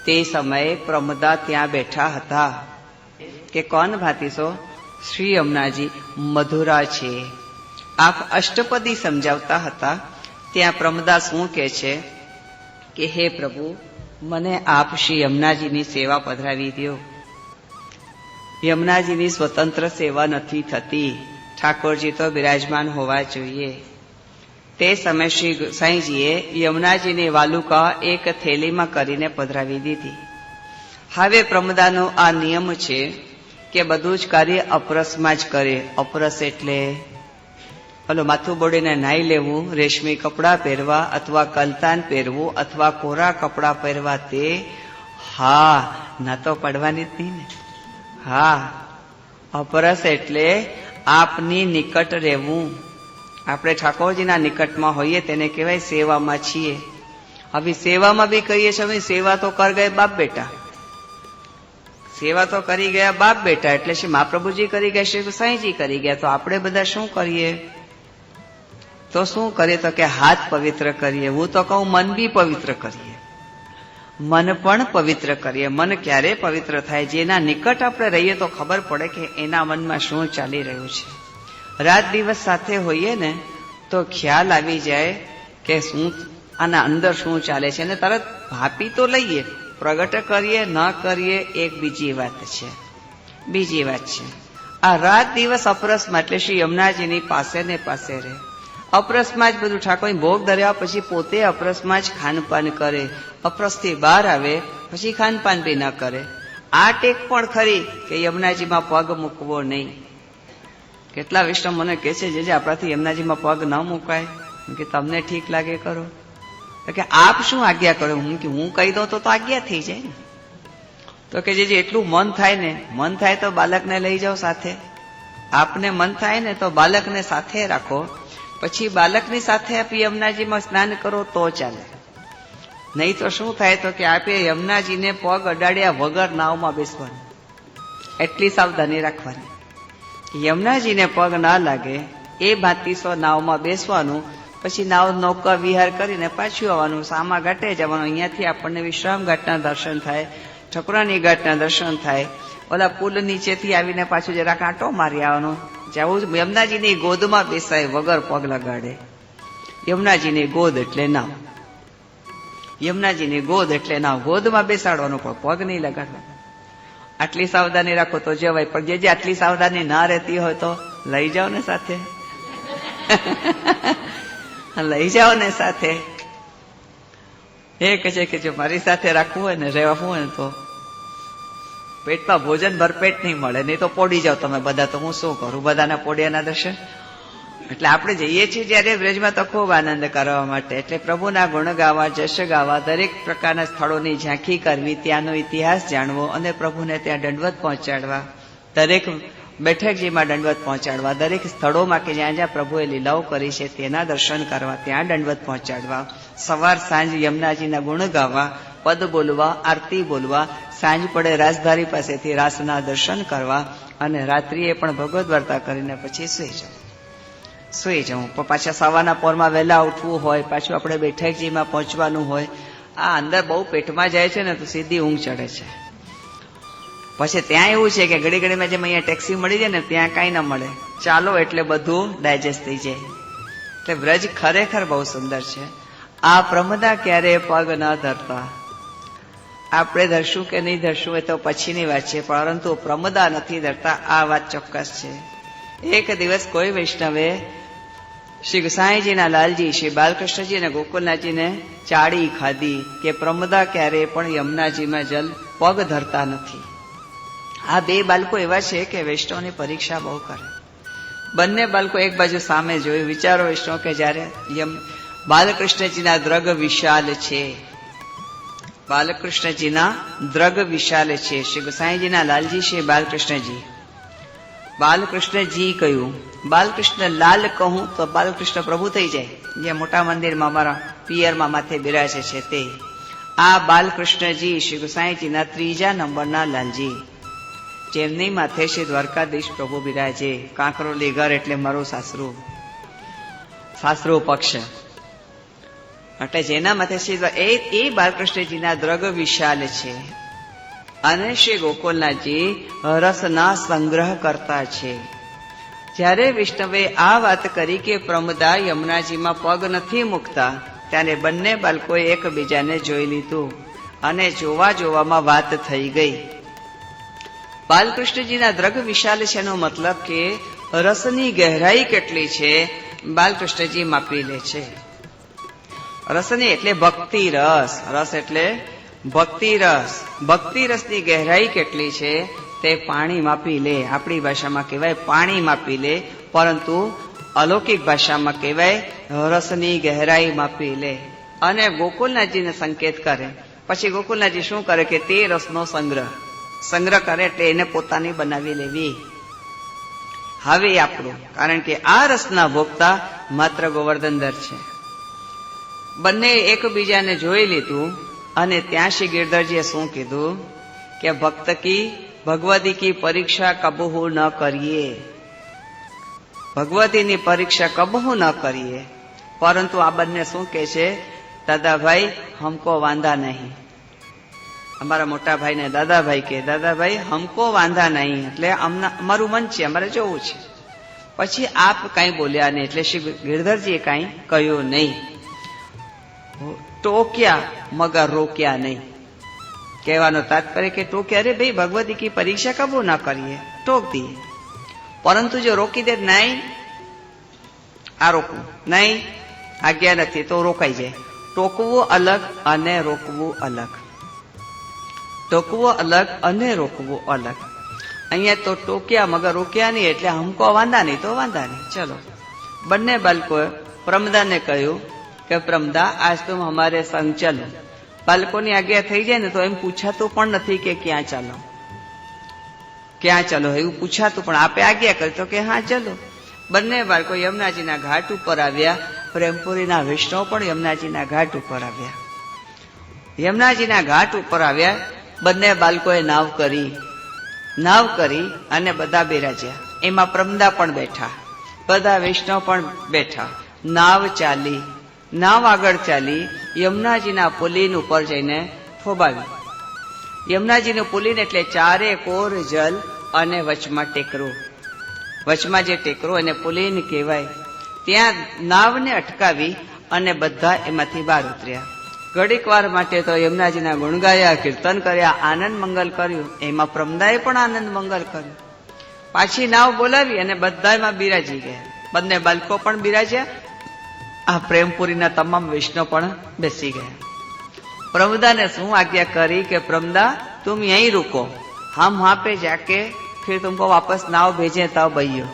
તે સમયે પ્રમદા ત્યાં બેઠા હતા કે કોણ ભાતીશો? શ્રી યમુનાજી મધુરા છે. આપ અષ્ટપદી સમજાવતા હતા. ત્યાં પ્રમદા શું કહે છે કે હે પ્રભુ, મને આપ શ્રી યમુનાજીની સેવા પધરાવી દો. યમુનાજીની સ્વતંત્ર સેવા નથી થતી, ઠાકોરજી તો બિરાજમાન હોવા જોઈએ. તે સમયે શ્રી સાંઈજીએ યમુનાજીની વાલુકા એક થેલીમાં કરીને પધરાવી દીધી. હવે પ્રમદાનો આ નિયમ છે કે બધું જ કાર્ય અપરસમાં જ કરે. અપરસ એટલે માથું બોડીને નાહી લેવું, રેશમી કપડાં પહેરવા અથવા કલતાન પહેરવું અથવા કોરા કપડાં પહેરવા, તે હા ના તો પડવાની જ નહીં ને. હા, અપરસ એટલે આપની નિકટ રહેવું. આપણે ઠાકોરજીના નિકટમાં હોઈએ તેને કહેવાય સેવામાં છીએ. હવે સેવામાં બી કહીએ છીએ હવે સેવા તો કર ગયે બાપ બેટા. સેવા તો કરી ગયા બાપ બેટા એટલે શ્રી મહાપ્રભુજી કરી ગયા, શ્રી સાંઈજી કરી ગયા, તો આપણે બધા શું કરીએ? તો શું કરીએ? તો કે હાથ પવિત્ર કરીએ. હું તો કહું મન બી પવિત્ર કરીએ. મન પણ પવિત્ર કરીએ. મન ક્યારે પવિત્ર થાય? જેના નિકટ આપણે રહીએ તો ખબર પડે કે એના મનમાં શું ચાલી રહ્યું છે. રાત દિવસ સાથે હોઈએ ને તો ખ્યાલ આવી જાય કે શું આના અંદર શું ચાલે છે, અને તરત ભાપી તો લઈએ, પ્રગટ કરીએ ન કરીએ એક બીજી વાત છે. બીજી વાત છે આ રાત દિવસ અપરસમાં એટલે શ્રી યમુનાજીની પાસે ને પાસે રહે. અપરસમાં જ બધું ઠાકોર ભોગ ધર્યા પછી પોતે અપરસમાં જ ખાનપાન કરે. અપરસથી બહાર આવે પછી ખાનપાન બી ન કરે. આ ટેક પણ ખરી કે યમુનાજીમાં પગ મૂકવો નહીં. કેટલા વૈષ્ણવ મને કહે છે જે આપણાથી યમુનાજીમાં પગ ન મુકાય, કે તમને ઠીક લાગે કરો. કે આપ શું આજ્ઞા કરો? હું કહી દઉં તો આજ્ઞા થઈ જાય ને. તો કે જે એટલું મન થાય ને, મન થાય તો બાળકને લઈ જાઓ સાથે. આપને મન થાય ને તો બાળકને સાથે રાખો, પછી બાળકની સાથે આપ યમુનાજીમાં સ્નાન કરો તો ચાલે. નહીં તો શું થાય? તો કે આપે યમુનાજીને પગ અડાડ્યા વગર નાવમાં બેસવાનું. એટલી સાવધાની રાખવાની. યમુનાજીને પગ ના લાગે એ ભાતીસો નાવમાં બેસવાનું. પછી નાવ નૌકા વિહાર કરીને પાછું આવવાનું. સામા ઘાટે જવાનું. અહીંયાથી આપણને વિશ્રામ ઘાટના દર્શન થાય, ઠકરાની ઘાટના દર્શન થાય. ઓલા પુલ નીચેથી આવીને પાછું જરા કાંટો મારી આવવાનું. જવું યમુનાજીની ગોદમાં બેસાય વગર પગ લગાડે. યમુનાજીની ગોદ એટલે નાવ. યમુનાજીની ગોદ એટલે નાવ. ગોદમાં બેસાડવાનું પણ પગ નહીં લગાડવાનો. આટલી સાવધાની રાખો તો જવાય. પણ જે આટલી સાવધાની ના રહેતી હોય તો લઈ જાઓ ને સાથે. લઈ જાઓ ને સાથે. એ કહે છે કે જો મારી સાથે રાખવું હોય ને, રહેવું હોય ને, તો પેટમાં ભોજન ભરપેટ નહીં મળે. નહીં તો પોડી જાઓ તમે બધા. તો હું શું કરું? બધાના પોડિયાના દર્શન. એટલે આપણે જઈએ છીએ જયારે બ્રજમાં તો ખૂબ આનંદ કરવા માટે. એટલે પ્રભુના ગુણ ગાવા, જશ ગાવા, દરેક પ્રકારના સ્થળોની ઝાંખી કરવી, ત્યાંનો ઇતિહાસ જાણવો અને પ્રભુને ત્યાં દંડવત પહોંચાડવા. દરેક બેઠકજીમાં દંડવત પહોંચાડવા. દરેક સ્થળોમાં કે જ્યાં જ્યાં પ્રભુએ લીલાઓ કરી છે તેના દર્શન કરવા, ત્યાં દંડવત પહોંચાડવા. સવાર સાંજ યમુનાજીના ગુણ ગાવા, પદ બોલવા, આરતી બોલવા. સાંજ પડે રાજધારી પાસેથી રાસના દર્શન કરવા અને રાત્રિએ પણ ભગવદ વાર્તા કરીને પછી સુઈ જવું. પાછા સવારના પોરમાં વહેલા ઉઠવું હોય, પાછું આપણે બેઠકજીમાં પહોંચવાનું હોય. આ અંદર બહુ પેટમાં જાય છે ને તો સીધી ઊંઘ ચડે છે. પછી ત્યાં એવું છે કે ઘડી ઘડીમાં જેમ અહીંયા ટેક્સી મળી જાય ને ત્યાં કાંઈ ન મળે. ચાલો એટલે બધું ડાયજેસ્ટ થઈ જાય. એટલે વ્રજ ખરેખર બહુ સુંદર છે. આ પ્રમદા ક્યારે પગ ન ધરતા. આપણે ધરશું કે નહીં ધરશું એ તો પછીની વાત છે, પરંતુ પ્રમદા નથી ધરતા આ વાત ચોક્કસ છે. એક દિવસ કોઈ વૈષ્ણવે શ્રી સાંઈજીના લાલજી, શ્રી બાલકૃષ્ણજી અને ગોકુલનાથજીને ચાળી ખાધી કે પ્રમદા ક્યારે પણ યમુનાજીમાં જલ પગ ધરતા નથી. આ બે બાળકો એવા છે કે વૈષ્ણવની પરીક્ષા બહુ કરે. બંને બાળકો એક બાજુ સામે જોયું. વિચારો વૈષ્ણવ કે જયારે બાલકૃષ્ણજીના દ્રગ વિશાલ છે, બાલકૃષ્ણજીના દ્રગ વિશાલ છે. શ્રી ગોસાઈજીના લાલજી, શ્રી બાલકૃષ્ણજી. બાલકૃષ્ણજી કહ્યું, બાલકૃષ્ણ લાલ કહું તો બાલકૃષ્ણ પ્રભુ થઈ જાય, જે મોટા મંદિરમાં અમારા પિયરમાં માથે બિરાજે છે તે. આ બાલકૃષ્ણજી શ્રી ગોસાઈજીના ત્રીજા નંબરના લાલજી, જેમની માથે શ્રી દ્વારકાધીશ પ્રભુ બિરાજે. કાંકરોલી ઘર એટલે મારું સાસરું પક્ષ. એટલે જેના માથે એ બાલકૃષ્ણજીના દ્રગ વિશાલ છે અને શ્રી ગોકુલનાથજી રસના સંગ્રહ કરતા છે. જ્યારે વિષ્ણુએ આ વાત કરી કે પ્રમદા યમુનાજીમાં પગ નથી મૂકતા, ત્યારે બંને બાળકોએ એકબીજાને જોઈ લીધું અને જોવા જોવામાં વાત થઈ ગઈ. બાલકૃષ્ણજીના દ્રગ વિશાલ છે એનો મતલબ કે રસની ગહેરાઈ કેટલી છે બાલકૃષ્ણજી માપી લે છે. રસની એટલે ભક્તિ રસ, રસ એટલે ભક્તિ રસ. ભક્તિ રસની ગહેરાઈ કેટલી છે તે પાણી માપી લે. આપણી ભાષામાં કહેવાય પાણી માપી લે, પરંતુ અલૌકિક ભાષામાં કહેવાય રસની ગહેરાઈ માપી લે. અને ગોકુલનાથજીને સંકેત કરે. પછી ગોકુલનાથજી શું કરે કે તે રસનો સંગ્રહ કરે, એટલે એને પોતાની બનાવી લેવી. હવે આપણું, કારણ કે આ રસના ભોગતા માત્ર ગોવર્ધનધર છે. બંને એકબીજાને જોઈ લીધું અને ત્યાં શ્રી ગિરધરજીએ શું કીધું કે ભક્ત કી ભગવતી કી પરીક્ષા કબહુ ન કરીએ. ભગવતીની પરીક્ષા કબહુ ન કરીએ. પરંતુ આ બંને શું કહે છે, દાદાભાઈ હમકો વાંધા નહીં. અમારા મોટા ભાઈને દાદાભાઈ કે દાદાભાઈ હમકો વાંધા નહીં, એટલે અમારું મન છે, અમારે જોવું છે. પછી આપ કઈ બોલ્યા નહીં, એટલે શ્રી ગિરધરજીએ કઈ કહ્યું નહીં. ટોક્યા મગર રોક્યા નહીં. કહેવાનો તાત્પર્ય કે ટોક્યા, અરે ભાઈ ભગવતી કી પરીક્ષા કબૂ ના કરીએ, ટોક દીએ. પરંતુ જો રોકી દે, નહીં આ રોકવું નહીં, આજ્ઞા નથી તો રોકાઈ જાય. ટોકવું અલગ અને રોકવું અલગ. ટોકવું અલગ અને રોકવું અલગ. અહીંયા તો ટોક્યા મગર રોક્યા નહીં, એટલે હમકો વાંધા નહીં તો વાંધા નહીં, ચલો. બંને બાળકોએ પ્રમદાને કહ્યું કે પ્રમદા આજ તુમ હમારે સંગ ચલો. બાળકોની આજ્ઞા થઈ જાય ને તો એમ પૂછાતું પણ નથી કે ક્યાં ચાલો, ક્યાં ચાલો એવું પૂછાતું, પણ આપે આજ્ઞા કરી તો કે હા ચલો. બંને બાળકો યમુનાજીના ઘાટ ઉપર આવ્યા. પ્રેમપુરીના વૈષ્ણવ પણ યમુનાજીના ઘાટ ઉપર આવ્યા. યમુનાજીના ઘાટ ઉપર આવ્યા. બંને બાળકોએ નાવ કરી અને બધા બિરાજ્યા. એમાં પ્રમદા પણ બેઠા, બધા વૈષ્ણવ પણ બેઠા. નાવ આગળ ચાલી યમુનાજીના પુલીન ઉપર જઈને થોભાવી. યમુનાજીનું પુલીન એટલે ચારે કોર જલ અને વચમાં ટેકરો. વચમાં જે ટેકરો એને પુલીન કહેવાય. ત્યાં નાવને અટકાવી અને બધા એમાંથી બહાર ઉતર્યા. ઘડીક વાર માટે તો યમુનાજીના ગુણ ગાયા, કીર્તન કર્યા, આનંદ મંગલ કર્યું. એમાં પ્રમદાએ પણ આનંદ મંગલ કર્યું. પાછી નાવ બોલાવી અને બધા એમાં બિરાજી ગયા. બંને બાળકો પણ બિરાજ્યા. આ પ્રેમપુરીના તમામ વૈષ્ણવ પણ બેસી ગયા. प्रमदा ने शू आज्ञा करी कि प्रमदा तुम यहीं रुको, हम वहां पे जाके फिर तुमको वापस नाव भेजे तब भैया।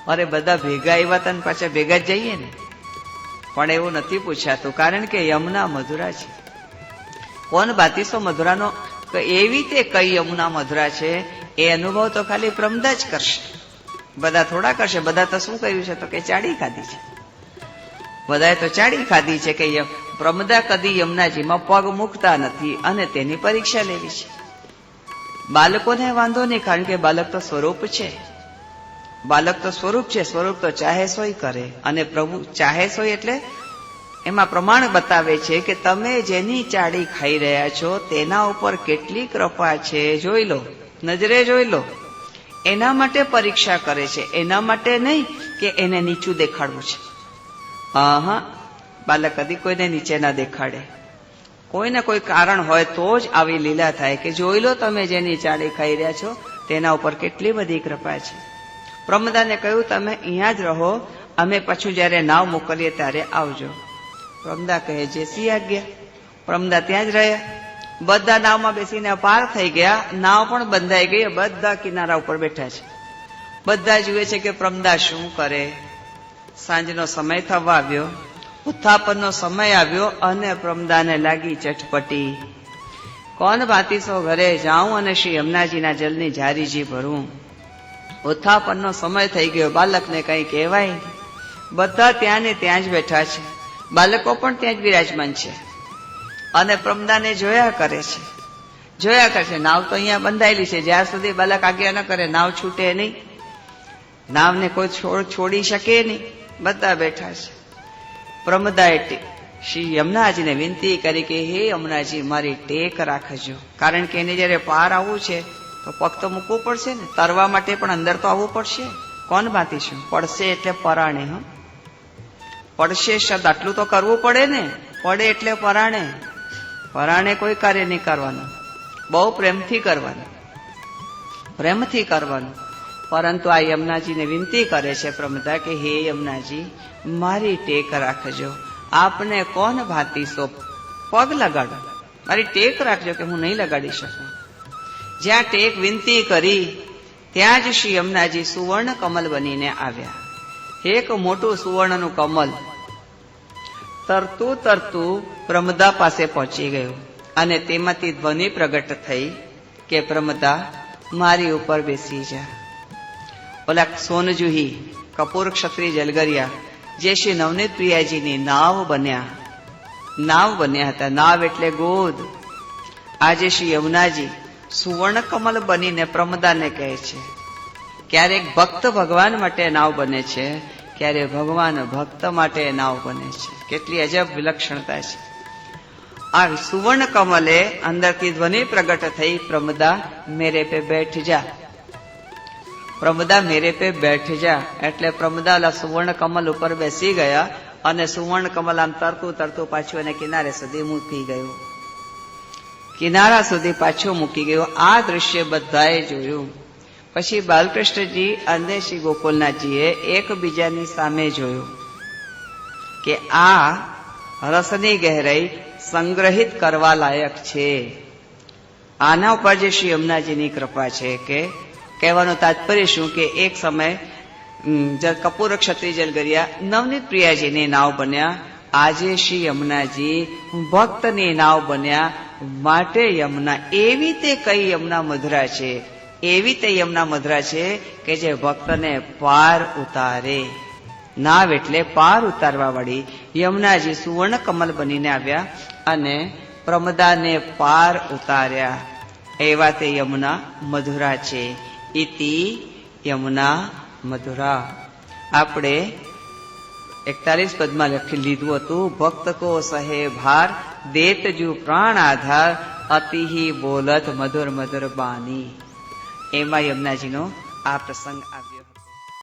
अरे बधा भेगा एवा तन पाछा भेगा ज जईए ने, पण एवुं नथी पूछातुं कारण के यमुना मधुरा छे। कोण बातीसो मधुरानो एवी ते कई यमुना मधुरा छे ए अनुभव तो खाली प्रमदा ज करशे, बधा थोड़ा करशे। बधा तो शुं कर्युं छे तो के चाड़ी खाधी छे, बधाए तो चाड़ी खाधी छे के प्रमदा कदी यमुनाजीमां पग मूकता नथी अने तेनी परीक्षा लेवी छे। बालकोने वांधो नहीं कारण के बालक तो स्वरूप छे, बालक तो स्वरूप छे, स्वरूप तो चाहे सोई करे अने प्रभु चाहे सोई एटले एमां प्रमाण बतावे छे के तमे जेनी चाड़ी खाई रह्या छो तेना उपर केटली कृपा छे जोई लो, नजरे जोई लो। एना माटे परीक्षा करे छे, एना माटे नहीं के एने नीचुं देखाडवुं छे। हाँ, बालक कदी कोईने नीचे ना देखाड़े, कोई ने कोई कारण होय तो ज आवी लीला थाय के जोई लो तमे जेनी चाड़ी खाई रह्या छो तेना उपर केटली बधी कृपा छे। प्रमदाने कह्युं तमे अहींया ज रहो, अमे पाछुं ज्यारे नाव मोकलीए त्यारे आवजो। प्रमदा कहे जेसी आज्ञा। प्रमदा त्यां ज रह्या, बधा नावमां बेसीने पार थई गया, नाव पण बंधाई गई, बधा किनारा उपर बैठा छे। बधा जुए छे के प्रमदा शुं करे। सांजनो समय थवा આવ્યો, उत्थापनનો समय આવ્યો અને પ્રમદાને લાગી ચટપટી। કોણ ભાતીસો ઘરે જાઉં અને શ્રી યમુનાજીના જલની જારીજી ભરું। उत्थापनનો સમય થઈ ગયો, બાલકને કંઈ કહેવાય નહીં। બધા ત્યાં ને ત્યાં જ બેઠા છે, બાલકો પણ ત્યાં જ બિરાજમાન છે અને પ્રમદાને જોયા કરે છે। નાવ તો અહીંયા બંધાયેલી છે, જ્યાં સુધી બાલક આજ્ઞા ન કરે નાવ છૂટે નહીં, નાવને કોઈ છોડી શકે નહીં। બધા બેઠા છે। પ્રમદાએ શ્રી યમુનાજીને વિનંતી કરી કે હે યમુનાજી મારી ટેક રાખજો, કારણ કે એને જયારે પાર આવવું છે તો પગ તો મૂકવું પડશે ને, તરવા માટે પણ અંદર તો આવવું પડશે. કોણ બાંધીશું? પડશે એટલે પરાણે. પડશે શબ્દ આટલું તો કરવું પડે ને, પડે એટલે પરાણે. પરાણે કોઈ કાર્ય નહીં કરવાનું, બહુ પ્રેમથી કરવાનું, પ્રેમથી કરવાનું. પરંતુ આ યમુનાજીને વિનંતી કરે છે પ્રમદા કે હે યમુનાજી મારી ટેક રાખજો, આપને કોણ ભાતી સો પગ લગાડો, મારી ટેક રાખજો કે હું નહીં લગાડી શકું. જ્યાં ટેક વિનંતી કરી ત્યાં જ શ્રી યમુનાજી સુવર્ણ કમલ બનીને આવ્યા. એક મોટું સુવર્ણનું કમલ તરતું તરતું પ્રમદા પાસે પહોંચી ગયું અને તેમાંથી ધ્વનિ પ્રગટ થઈ કે પ્રમદા મારી ઉપર બેસી જા. ઓલા સોનજુહી કપૂર ક્ષત્રિય જલગરિયા જે શ્રી નવનીત પ્રિયાજીની નાવ બન્યા હતા. નાવ એટલે ગોદ. આજે શ્રી યમુનાજી સુવર્ણ કમલ બનીને પ્રમદાને કહે છે. ક્યારેક ભક્ત ભગવાન માટે નાવ બને છે, ક્યારે ભગવાન ભક્ત માટે નાવ બને છે. કેટલી અજબ વિલક્ષણતા છે. આ સુવર્ણ કમલે અંદરથી ધ્વનિ પ્રગટ થઈ પ્રમદા મેરે પે બેઠ જા, પ્રમદા મેરે પે બેઠ જા. એટલે પ્રમદા સુવર્ણ કમલ ઉપર બેસી ગયા અને સુવર્ણ કમલ આમ તરતું તરતું પાછું એને કિનારે સુધી મૂકી ગયું, કિનારા સુધી પાછું મૂકી ગયું. આ દ્રશ્ય બધાએ જોયું. પછી બાલકૃષ્ણજી અને શ્રી ગોકુલનાથજીએ એકબીજાની સામે જોયું કે આ રસની ગહેરાઈ સંગ્રહિત કરવા લાયક છે. આના ઉપર જે શ્રી યમુનાજીની કૃપા છે કે કહેવાનું તાત્પર્ય શું કે એક સમય કપૂર ક્ષત્રિય જલગરિયા નવનીત પ્રિયાજીની નાવ બન્યા. આજે શ્રી યમુનાજી ભક્તની નાવ બન્યા. માટે યમુના એવી તે કઈ યમુના મધુરા છે, એવી તે યમુના મધુરા છે કે જે ભક્તને પાર ઉતારે. નાવ એટલે પાર ઉતારવા વાળી. યમુનાજી સુવર્ણ કમલ બનીને આવ્યા અને પ્રમદાને પાર ઉતાર્યા. એવા તે યમુના મધુરા છે. ઇતિ યમુના મધુરા. આપણે 41 પદમાં લખી લીધું હતું, ભક્ત કો સહે ભાર દેત જુ પ્રાણ આધાર અતિહી બોલત મધુર મધુર બાની. એમાં યમુનાજીનો આ પ્રસંગ આવ્યો.